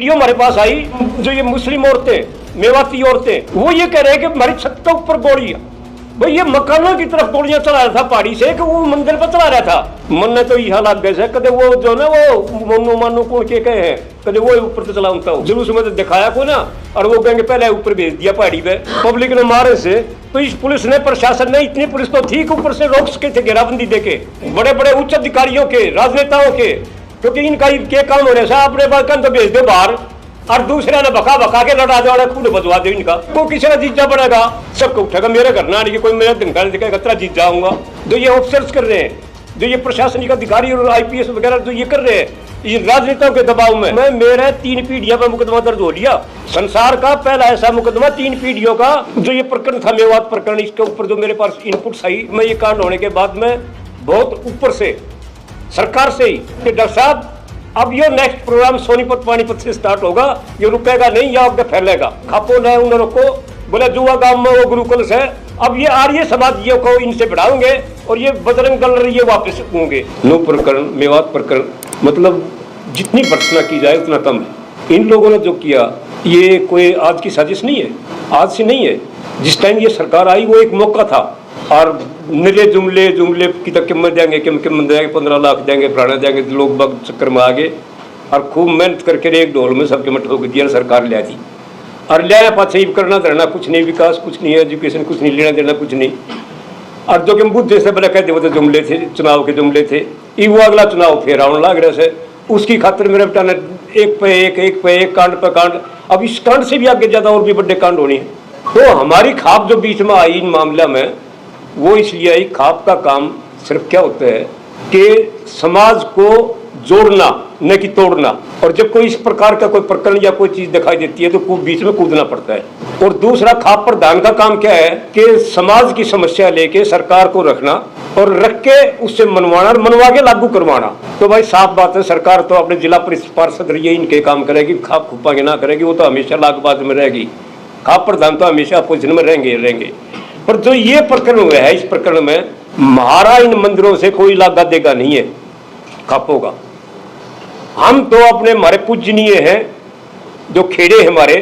Video हमारे पास आई, जो ये मुस्लिम औरतें, मेवाती औरतें, वो ये कह रहे हैं कि हमारी छत के ऊपर गोलियां, भाई ये मकानों की तरफ गोलियां चला रहा था पहाड़ी से, कि वो मंदिर पर चला रहा था। मन ने तो यह लग गए कदे वो जो ना वो मनु मानो कौन के कहे हैं, कदे वो ऊपर तो चलाता हूँ जुलूस में तो दिखाया को ना, और वो कहेंगे पहले ऊपर भेज दिया पहाड़ी पे, पब्लिक ने मारे से। तो इस पुलिस ने, प्रशासन ने, इतनी पुलिस तो थी कि ऊपर से रोक सके थे घेराबंदी देके, बड़े बड़े उच्च अधिकारियों के, राजनेताओं के, क्योंकि इनका ये काम हो रहा है, अपने बालकन तो भेज दो बाहर, और दूसरे ने बका बका के लड़ा दो, खुद बजवा दो इनका, तो किसी का जीजा बनेगा, सबको उठेगा, मेरे घर ना नहीं, कोई मेरा धनका दिखाएगा, तेरा जीजा आऊंगा। जो ये ऑफिसर्स कर रहे हैं, जो ये प्रशासनिक अधिकारी और IPS वगैरह जो ये कर रहे हैं, ये राजनेताओं के दबाव में, मैं मेरे 3 पीढ़ियों पर मुकदमा दर्ज हो लिया। संसार का पहला ऐसा मुकदमा 3 पीढ़ियों का, जो ये प्रकरण था मेवात प्रकरण, इसके ऊपर जो मेरे पास इनपुट्स आई, मैं ये कांड होने के बाद में बहुत ऊपर से सरकार से ही कि डॉक्टर साहब अब ये नेक्स्ट प्रोग्राम सोनीपत पानीपत से स्टार्ट होगा, ये रुकेगा नहीं, या आगे फैलेगा। खापो न उन को बोले जुआ गांव में वो गुरुकुल से, अब ये आर्य समाजियों को इनसे बढ़ाओगे और ये बजरंग दल ये वापस होंगे। नो प्रकरण, मेवात प्रकरण, मतलब जितनी भर्त्सना की जाए उतना कम है। इन लोगों ने जो किया ये कोई आज की साजिश नहीं है, आज से नहीं है। जिस टाइम ये सरकार आई वो एक मौका था, और निरे जुमले की तक कीमत देंगे, कीमत देंगे, 15 लाख देंगे, फलाना देंगे, लोग बग चक्कर में आ गए, और खूब मेहनत करके एक ढोल में सबके मट होकर दिया, सरकार ले दी, और लिया पाछे करना धरना कुछ नहीं, विकास कुछ नहीं, एजुकेशन कुछ नहीं, लेना देना कुछ नहीं। और जो कि बुद्ध से बड़ा कहते वो तो जुमले थे, चुनाव के जुमले थे, ये वो अगला चुनाव फिर आने लग रहे से, उसकी खातिर मेरे बेटा ने एक पे एक कांड पे कांड, अब इस कांड से भी आगे ज़्यादा और भी बड़े कांड होने हैं। तो हमारी खाप जो बीच में आई इन मामला में, वो इसलिए आई, खाप का काम सिर्फ क्या होता है कि समाज को जोड़ना, न कि तोड़ना। और जब कोई इस प्रकार का कोई प्रकरण या कोई चीज दिखाई देती है तो बीच में कूदना पड़ता है। और दूसरा, खाप प्रधान का काम क्या है कि समाज की समस्या लेके सरकार को रखना और रख के उससे मनवाना और मनवा के लागू करवाना। तो भाई साफ बात है, सरकार तो अपने जिला पार्षद रही इनके काम करेगी, खाप खुपा के ना करेगी, वो तो हमेशा लागबाज में रहेगी। खाप प्रधान तो हमेशा अपोजिशन में रहेंगे। पर जो ये प्रकरण हुआ है, इस प्रकरण में हमारा इन मंदिरों से कोई लागा देगा नहीं है खापों का। हम तो अपने, हमारे पूजनीय हैं जो खेड़े हमारे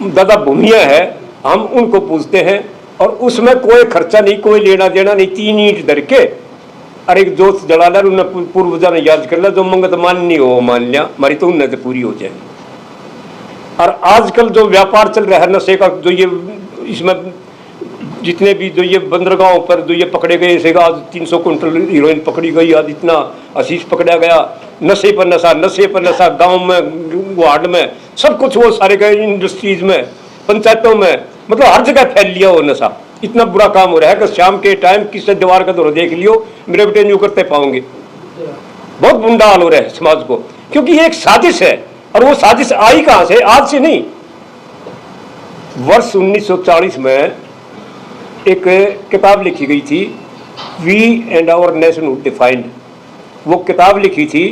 दादा भूमिया है, हम उनको पूजते हैं, और उसमें कोई खर्चा नहीं, कोई लेना देना नहीं। 3 ईंट धर के और एक जोत जला लिया, उन्हें पूर्वजा ने याद कर लिया, जो मंगत माननी हो मान लिया, हमारी तो उन्नति पूरी हो जाए। और आजकल जो व्यापार चल रहा है नशे का, जो ये इसमें जितने भी जो ये बंदरगाहों पर जो ये पकड़े गए, जैसे आज 300 कुंटल हीरोइन पकड़ी गई, आज इतना हशीश पकड़ा गया, नशे पर नशा, गांव में, वार्ड में, सब कुछ वो सारे गए, इंडस्ट्रीज में, पंचायतों में, मतलब हर जगह फैल लिया वो नशा। इतना बुरा काम हो रहा है कि शाम के टाइम किसी दीवार का दौरा देख लियो, मेरे बेटे न्यू करते पाओगे। बहुत बुंदा हाल हो रहा है समाज को, क्योंकि ये एक साजिश है। और वो साजिश आई कहां से? आज से नहीं। वर्ष 1940 में एक किताब लिखी गई थी, we and our nationhood defined. वो किताब लिखी थी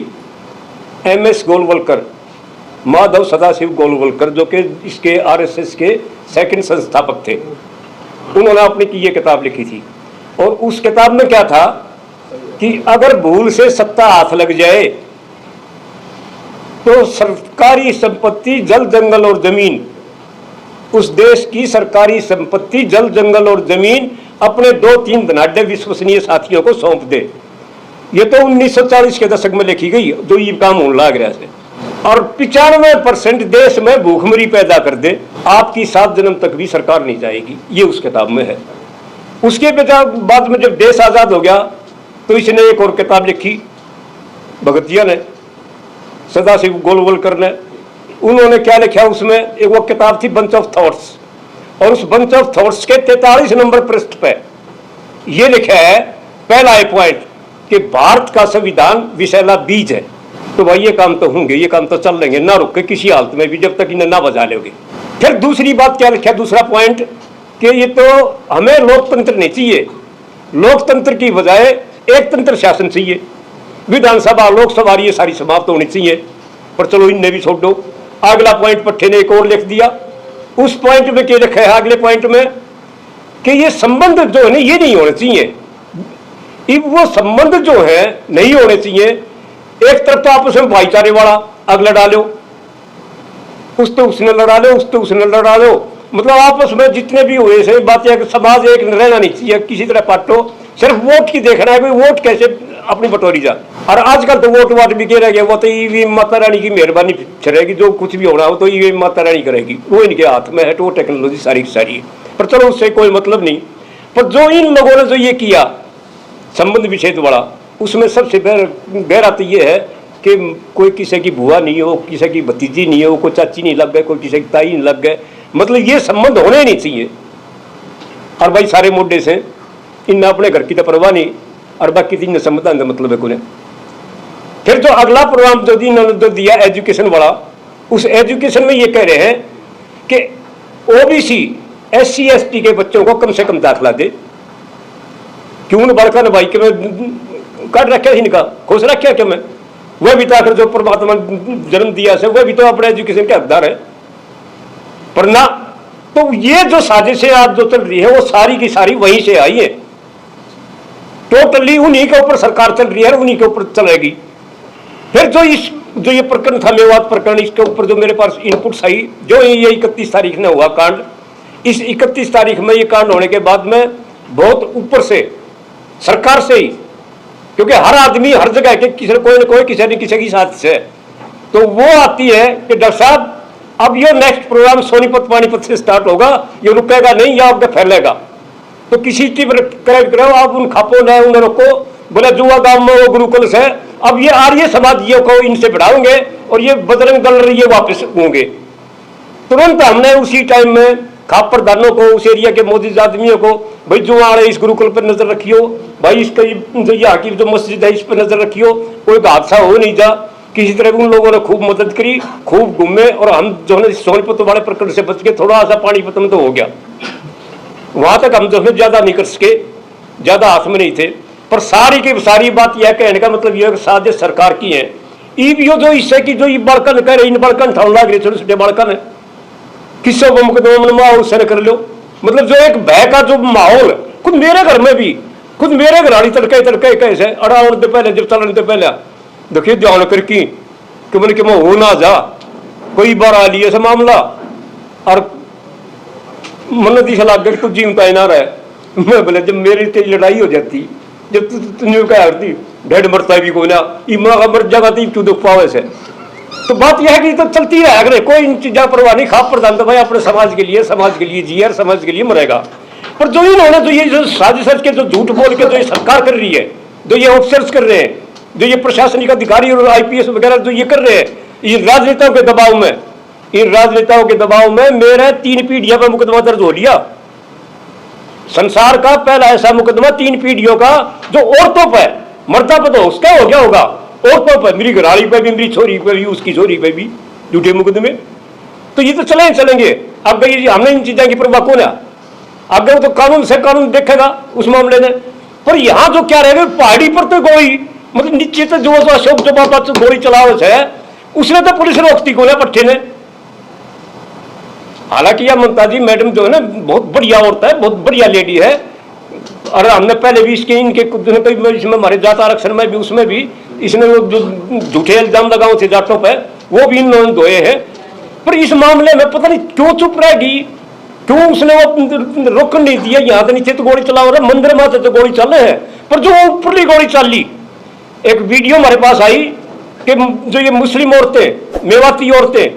MS गोलवलकर, माधव सदाशिव गोलवलकर, जो कि इसके RSS के 2nd संस्थापक थे। उन्होंने अपनी की ये किताब लिखी थी, और उस किताब में क्या था कि अगर भूल से सत्ता हाथ लग जाए तो सरकारी संपत्ति, जल जंगल और जमीन, उस देश की सरकारी संपत्ति, जल जंगल और जमीन अपने 2-3 धनाढ्य विश्वसनीय साथियों को सौंप दे। ये तो 1940 के दशक में लिखी गई, जो ये काम होने लग रहा है। और 95% देश में भूखमरी पैदा कर दे, आपकी 7 जन्म तक भी सरकार नहीं जाएगी। ये उस किताब में है। उसके बाद में जब देश आजाद हो गया तो इसने एक और किताब लिखी, भगतिया ने, सदाशिव गोलवलकर ने। उन्होंने क्या लिखा उसमें? एक वो किताब थी बंच ऑफ थॉट्स, और उस बंच ऑफ थॉट्स के 43 नंबर पृष्ठ पे ये लिखा है, पहला है पॉइंट, कि भारत का संविधान विषैला बीज है। तो भाई ये काम तो होंगे, ये काम तो चल लेंगे, ना रुक के किसी हालत में भी, जब तक इन्हें ना बजा लोगे। फिर दूसरी बात क्या लिखा, दूसरा पॉइंट, कि ये तो हमें लोकतंत्र नहीं चाहिए, लोकतंत्र की बजाय एक तंत्र शासन चाहिए, विधानसभा, लोकसभा, ये सारी समाप्त होनी चाहिए। पर चलो इनने भी छोड़ दो। अगला पॉइंट पट्टे ने एक और लिख दिया, उस पॉइंट में क्या लिखा है अगले पॉइंट में, कि ये संबंध जो है ना, ये नहीं होने चाहिए। वो संबंध जो है नहीं होने चाहिए। एक तरफ तो आपस में भाईचारे वाला आग लड़ा लो, उस तो उसने लड़ा लो, उस तो उसने लड़ा लो। मतलब आपस में जितने भी हुए से बातें, समाज एक रहना नहीं चाहिए किसी तरह पाटो, सिर्फ वोट की देखना है, कोई वोट कैसे अपनी बटोरी जा। और आजकल तो वोट वाट भी कह रह गया, वो तो ईवीएम माता रानी की मेहरबानी रहेगी, जो कुछ भी होना हो तो ईवीएम माता रानी करेगी, वो इनके हाथ में है, तो वो टेक्नोलॉजी सारी की सारी है। पर चलो उससे कोई मतलब नहीं। पर जो इन लोगों ने जो ये किया संबंध विच्छेद वाला, उसमें सबसे गहरा तो ये है कि कोई किसी की बुआ नहीं हो, किसी की भतीजी नहीं हो, कोई चाची नहीं लग गए, कोई किसी की ताई नहीं लग गए, मतलब ये संबंध होने नहीं चाहिए। और भाई सारे मोडे से इन अपने घर की तो परवाह नहीं, और बाकी तीन संबंध का मतलब है कोने। फिर जो अगला प्रोग्राम जो इन्होंने जो दिया एजुकेशन वाला, उस एजुकेशन में ये कह रहे हैं कि ओबीसी SC ST के बच्चों को कम से कम दाखिला दे। क्यों न बड़का न भाई के मैं काट रखा इनका, खुश रखा क्या मैं, वह भी ताकर जो परमात्मा जन्म दिया से वह भी तो अपने एजुकेशन के हकदार है। पर ना, तो ये जो साजिशें आज जो चल रही है वो सारी की सारी वहीं से आई है, टोटली उन्हीं के ऊपर सरकार चल रही है, उन्हीं के ऊपर चलेगी। फिर जो ये प्रकरण था मेवात प्रकरण, इसके ऊपर जो मेरे पास इनपुट्स आई, जो ये 31 तारीख में हुआ कांड, इस 31 तारीख में ये कांड होने के बाद में बहुत ऊपर से सरकार से ही, क्योंकि हर आदमी हर जगह के किसी कोई न कोई किसी न किसी की साथ से, तो वो आती है कि डॉक्टर साहब अब ये नेक्स्ट प्रोग्राम सोनीपत पानीपत से स्टार्ट होगा, ये रुकेगा नहीं या आगे फैलेगा, तो किसी चीज करो आप उन खापों ने उन्हें रोको। बोले जुआ गांव में वो गुरुकुल से अब ये आर्य समाजियों को इनसे बढ़ाओगे और ये बजरंग दल ये वापस होंगे। तुरंत हमने उसी टाइम में खाप प्रधानों को, उस एरिया के मौजूद आदमियों को, भाई जो आ रहे इस गुरुकुल पर नजर रखियो, भाई इसका जो यहाँ की जो मस्जिद है इस पर नजर रखियो, कोई हादसा हो नहीं जा। किसी तरह उन लोगों ने खूब मदद करी, खूब घूमे, और हम जो है सोनीपत वाले प्रकरण से बच के थोड़ा सा पानीपत में तो हो गया, वहां तक हम जो है ज्यादा नहीं कर सके, ज्यादा हाथ में नहीं थे। पर सारी की सारी बात यह कहने का मतलब यह साजिश सरकार की है। ईवीओ जो इससे की जो ये बड़कन कह रहे, इन बड़कन ठाड़ लग रही, छोटे छोटे बड़कन है, किससे वो मुकदमा उससे कर लो। मतलब जो एक भय का जो माहौल, खुद मेरे घर में भी, खुद मेरे घराड़ी तड़के तड़के कैसे अड़ा उड़ते पहले जब चलने से पहले देखिए ध्यान करके कि मैंने कि मैं हो ना जा, कोई बार आ लिए ऐसा मामला, और मन दिशा लग गई तू जीवता ना रहे। मैं बोले जब मेरी तेरी लड़ाई हो जाती, जब तुझे क्या होती ढेड मरता भी कोई ना, मर जागा तू दुख पावे से। तो बात यह है कि तो चलती रहा करे, कोई इन चीजा परवाह नहीं। खाप प्रधान तो भाई अपने समाज के लिए जिए और समाज के लिए मरेगा। पर जो इन्होंने जो ये जो साजिश के जो झूठ बोल के जो ये सरकार कर रही है, जो ये ऑफिसर्स कर रहे हैं, जो ये प्रशासनिक अधिकारी और IPS वगैरह जो ये कर रहे हैं, इन राजनेताओं के दबाव में, इन राजनेताओं के दबाव में मेरे 3 पीढ़ियों पर मुकदमा दर्ज हो लिया। संसार का पहला ऐसा मुकदमा 3 पीढ़ियों का जो औरतों पर, मर्दा पर तो उसका हो गया होगा, औरतों पर, मेरी घराड़ी पे भी, मेरी छोरी पे भी, उसकी छोरी पे भी झूठे मुकदमे। तो ये तो चलेंगे। अब हमने इन चीजों की परवाह कौन है, आगे तो कानून से कानून देखेगा उस मामले में। पर यहां जो क्या रहेगा, पहाड़ी पर तो गोली, मतलब नीचे तो जो अशोक जो बाबा गोली चलाओ है, उसने तो पुलिस रोकती को ना पट्टे ने। हालांकि यह ममता जी मैडम जो है ना बहुत बढ़िया औरत है, बहुत बढ़िया लेडी है, और हमने पहले भी इसके इनके इसमें हमारे जात आरक्षण में भी उसमें भी इसने जो झूठे इल्जाम लगाओ थे जाटों पे, वो भी इन लोगों धोए हैं। पर इस मामले में पता नहीं क्यों चुप रहेगी, क्यों उसने वो रोकन नहीं दिया। यहाँ तो नीचे तो गोली चला हो रहा, मंदिर में तो गोली चल रहे हैं, पर जो ऊपरली गोली चल ली। एक वीडियो हमारे पास आई कि जो ये मुस्लिम औरतें, मेवाती औरतें,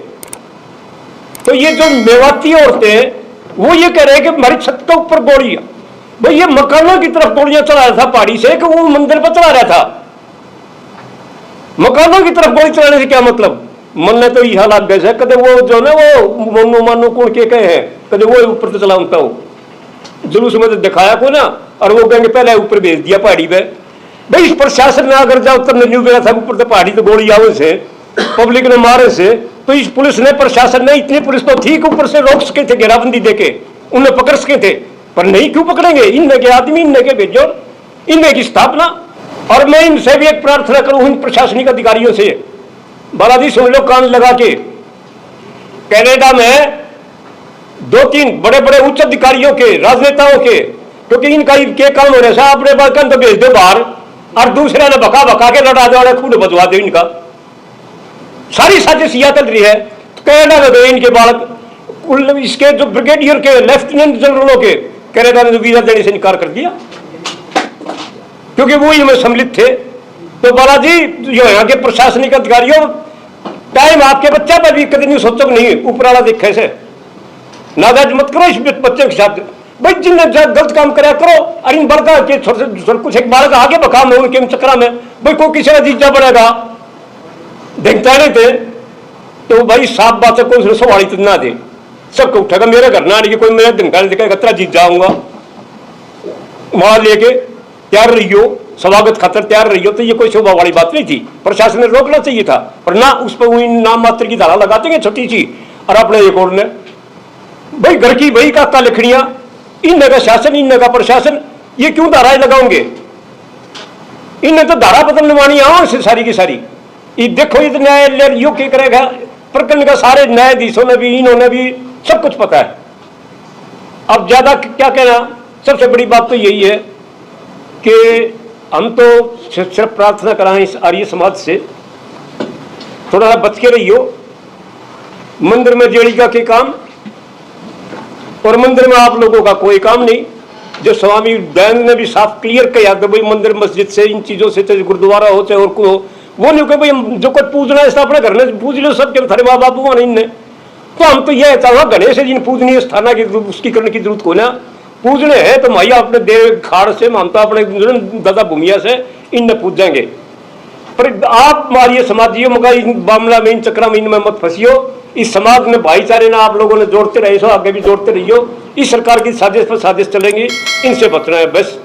तो ये जो मेवाती औरतें वो ये कह रहे हैं कि हमारी छत के ऊपर गोली, भाई ये मकानों की तरफ गोलियां चला रहा था पहाड़ी से, कि वो मंदिर पर चला रहा था। मकानों की तरफ गोली चलाने से क्या मतलब, मन ने तो यह लग गए कदे वो जो ना वो मनो मानो कौन के कहे हैं, कदे वो ऊपर तो चलाता हो जुलूस में तो दिखाया को ना, और वो कहेंगे पहले ऊपर भेज दिया पहाड़ी पे। भाई इस प्रशासन ने अगर जाओ तब नहीं गया था ऊपर तो पहाड़ी तो गोली आवे से, पब्लिक ने मारे से, तो इस पुलिस ने, प्रशासन ने, इतनी पुलिस तो ठीक ऊपर से रोक सके थे, घेराबंदी देके उन्हें पकड़ सके थे, पर नहीं क्यों पकड़ेंगे। इनमें के आदमी, इनमें के भेजो, इनमें की स्थापना। और मैं इनसे भी एक प्रार्थना करूं इन प्रशासनिक अधिकारियों से, बालाजी सुन लो कान लगा के, कनाडा में 2-3 बड़े बड़े उच्च अधिकारियों के, राजनेताओं के, क्योंकि इनका के काम हो रहा है, अपने बलकन तो भेज दो बाहर, और दूसरे ने भका भका के लड़ा दो, खूब बजवा दो। इनका सारी साजिश यह चल रही है। कनाडा में गए इनके बालक, इसके जो ब्रिगेडियर के, लेफ्टिनेंट जनरलों के कनाडा ने वीजा देने से इनकार कर दिया क्योंकि वो ही में सम्मिलित थे। तो बालाजी जो यहाँ के प्रशासनिक अधिकारियों, टाइम आपके बच्चा पर भी कभी नहीं सोचो नहीं, ऊपर वाला देखे से नाजायज मत करो इस बच्चे के साथ। भाई जिनने गलत काम करा करो, अरे इन बड़का के कुछ एक बालक आगे बकाम हो उनके चक्रा में भाई कोई किसी का जीजा बनेगा देखता नहीं थे। तो भाई साफ बात है, कोई सवाल तो ना दे, सबको उठेगा मेरे घर ना आने कोई मेरा धमका दिखाएगा, तेरा जीत जाऊंगा वहां लेके तैयार रहियो, स्वागत खातर तैयार रहियो। तो ये कोई शोभा वाली बात नहीं थी, प्रशासन ने रोकना चाहिए था, पर ना उस पर वही नाम मात्र की धारा लगा देंगे छोटी सी। और अपने एक और ने भाई घर की वही काका लिखड़ियां, इन का शासन इन का प्रशासन, ये क्यों धाराएं लगाओगे? इनने तो धारा बदलने वाली आओ से सारी की सारी। ये देखो ये तो न्यायालय यो क्या करेगा, प्रकरण का सारे न्यायाधीशों ने भी इन्होंने भी सब कुछ पता है। अब ज्यादा क्या कहना, सबसे बड़ी बात तो यही है कि हम तो सिर्फ प्रार्थना कराएं इस आर्य समाज से, थोड़ा सा बच के रहियो। मंदिर में जेड़िका के काम और मंदिर में आप लोगों का कोई काम नहीं। जो स्वामी दयानंद ने भी साफ क्लियर किया कि भाई मंदिर मस्जिद से इन चीजों से गुरुद्वारा होते और को वो नहीं कि भाई जो कुछ पूजना है अपने घर में पूज लो, सबके थारे माँ बाप हुआ नहीं। तो हम तो यह था गणेश जिन पूजनीय स्थान की उसकी करने की जरूरत को ना, पूजने हैं तो माइया अपने देव खाड़ से, हम तो अपने दादा भूमिया से इनने पूजेंगे। पर आप हमारी समाजियों में इन मामला में, इन चक्र में, इनमें मत फंसियो। इस समाज में भाईचारे ना आप लोगों ने जोड़ते रहे सो, आगे भी जोड़ते रहियो। इस सरकार की साजिश पर साजिश चलेंगी, इनसे बचना है बस।